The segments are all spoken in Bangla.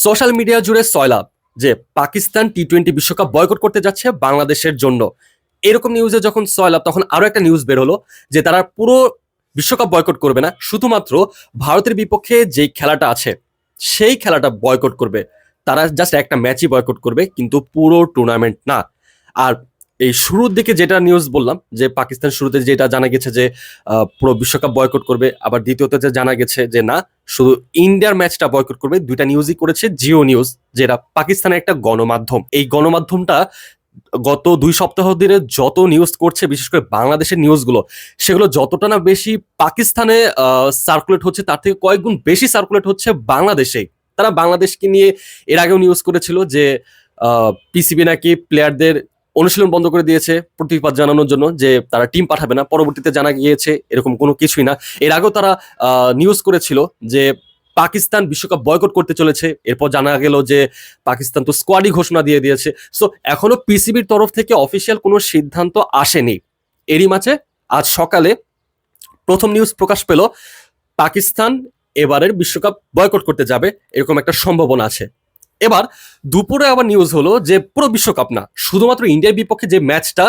সোশ্যাল মিডিয়া জুড়ে সয়লাব যে পাকিস্তান টি-20 বিশ্বকাপ বয়কট করতে যাচ্ছে বাংলাদেশের জন্য। এরকম নিউজে যখন সয়লাব, তখন আরো একটা নিউজ বের হলো যে তারা পুরো বিশ্বকাপ বয়কট করবে না, শুধুমাত্র ভারতের বিপক্ষে যে খেলাটা আছে সেই খেলাটা বয়কট করবে। তারা জাস্ট একটা ম্যাচই বয়কট করবে, কিন্তু পুরো টুর্নামেন্ট না। আর এই শুরুর দিকে যেটা নিউজ বললাম যে পাকিস্তান শুরুতে যেটা জানা গেছে যে পুরো বিশ্বকাপ বয়কট করবে, আবার দ্বিতীয়তে যে জানা গেছে যে না, শুধু ইন্ডিয়ার ম্যাচটা বয়কট করবে। দুইটা নিউজই করেছে জিও নিউজ, যেটা পাকিস্তানের একটা গণমাধ্যম। এই গণমাধ্যমটা গত 2 সপ্তাহ ধরে যত নিউজ করছে, বিশেষ করে বাংলাদেশের নিউজগুলো, সেগুলো যতটা না বেশি পাকিস্তানে সার্কুলেট হচ্ছে, তার থেকে কয়েক গুণ বেশি সার্কুলেট হচ্ছে বাংলাদেশে। তারা বাংলাদেশকে নিয়ে এর আগেও নিউজ করেছিল যে পিসিবি নাকি প্লেয়ারদের অনুশীলন বন্ধ করে দিয়েছে প্রতিবাদ জানানোর জন্য, যে তারা টিম পাঠাবে না। পরবর্তীতে জানা গিয়েছে এরকম কোনো কিছুই না। এর আগেও তারা নিউজ করেছিল যে পাকিস্তান বিশ্বকাপ বয়কট করতে চলেছে। এরপর জানা গেল যে পাকিস্তান তো স্কোয়াডই ঘোষণা দিয়ে দিয়েছে। সো এখনো পিসিবির তরফ থেকে অফিসিয়াল কোনো সিদ্ধান্ত আসেনি। এরই মাঝে আজ সকালে প্রথম নিউজ প্রকাশ পেল, পাকিস্তান এবারের বিশ্বকাপ বয়কট করতে যাবে, এরকম একটা সম্ভাবনা আছে। এবার দুপুরে আবার নিউজ হলো যে পুরো বিশ্বকাপ না, শুধুমাত্র ইন্ডিয়ার বিপক্ষে যে ম্যাচটা,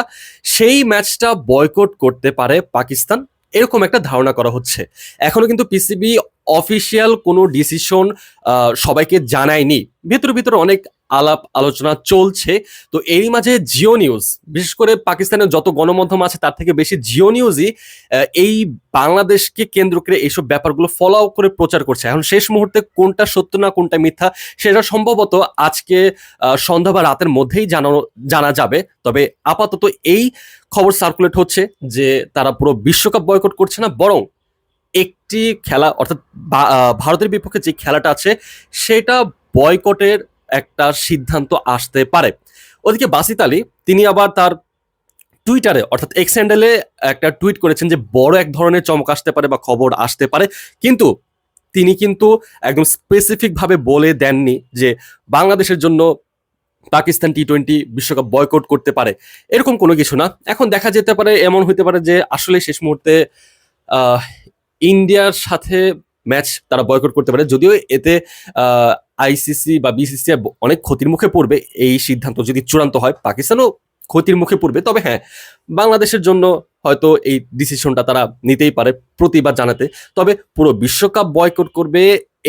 সেই ম্যাচটা বয়কট করতে পারে পাকিস্তান, এরকম একটা ধারণা করা হচ্ছে। এখনো কিন্তু পিসিবি অফিসিয়াল কোনো ডিসিশন সবাইকে জানায়নি। ভেতরে ভিতরে অনেক আলাপ আলোচনা চলছে। তো এরই মাঝে জিও নিউজ, বিশেষ করে পাকিস্তানের যত গণমাধ্যম আছে তার থেকে বেশি জিও নিউজই এই বাংলাদেশকে কেন্দ্র করে এইসব ব্যাপারগুলো ফলো করে প্রচার করছে। এখন শেষ মুহূর্তে কোনটা সত্য না কোনটা মিথ্যা, সেটা সম্ভবত আজকে সন্ধ্যা বা রাতের মধ্যেই জানা যাবে। তবে আপাতত এই খবর সার্কুলেট হচ্ছে যে তারা পুরো বিশ্বকাপ বয়কট করছে না, বরং একটি খেলা, অর্থাৎ ভারতের বিপক্ষে যে খেলাটা আছে সেটা বয়কটের একটা সিদ্ধান্ত আসতে পারে। ওদিকে বাসিত আলী, তিনি আবার তার টুইটারে, অর্থাৎ এক্স হ্যান্ডেলে একটা টুইট করেছেন যে বড় এক ধরনের চমক আসতে পারে বা খবর আসতে পারে, কিন্তু তিনি কিন্তু একদম স্পেসিফিক ভাবে বলে দেননি যে বাংলাদেশের জন্য পাকিস্তান টি-20 বিশ্বকাপ বয়কট করতে পারে, এরকম কোনো কিছু না। এখন দেখা যেতে পারে, এমন হইতে পারে যে আসলে শেষ মুহূর্তে আহ, ইন্ডিয়ার সাথে ম্যাচ তারা বয়কট করতে পারে, যদিও এতে আইসিসি বা বিসিসিআই অনেক ক্ষতির মুখে পড়বে। এই সিদ্ধান্ত যদি চূড়ান্ত হয়, পাকিস্তানও ক্ষতির মুখে পড়বে। তবে হ্যাঁ, বাংলাদেশের জন্য হয়তো এই ডিসিশনটা তারা নিতেই পারে প্রতিবাদ জানাতে। তবে পুরো বিশ্বকাপ বয়কট করবে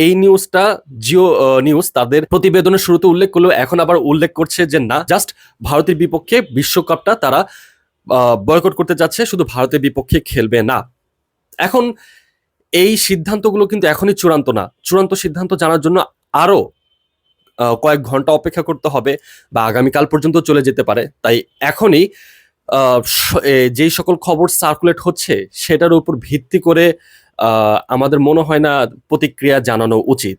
এই নিউজটা জিও নিউজ তাদের প্রতিবেদনের শুরুতে উল্লেখ করলো, এখন আবার উল্লেখ করছে যে না, জাস্ট ভারতের বিপক্ষে বিশ্বকাপটা তারা বয়কট করতে যাচ্ছে, শুধু ভারতের বিপক্ষে খেলবে না। এখন এই সিদ্ধান্তগুলো কিন্তু এখনই চূড়ান্ত না। চূড়ান্ত সিদ্ধান্ত জানার জন্য আরো কয়েক ঘন্টা অপেক্ষা করতে হবে, বা আগামীকাল পর্যন্ত চলে যেতে পারে। তাই এখনই যেই সকল খবর সার্কুলেট হচ্ছে সেটার উপর ভিত্তি করে আমাদের মনে হয় না প্রতিক্রিয়া জানানো উচিত।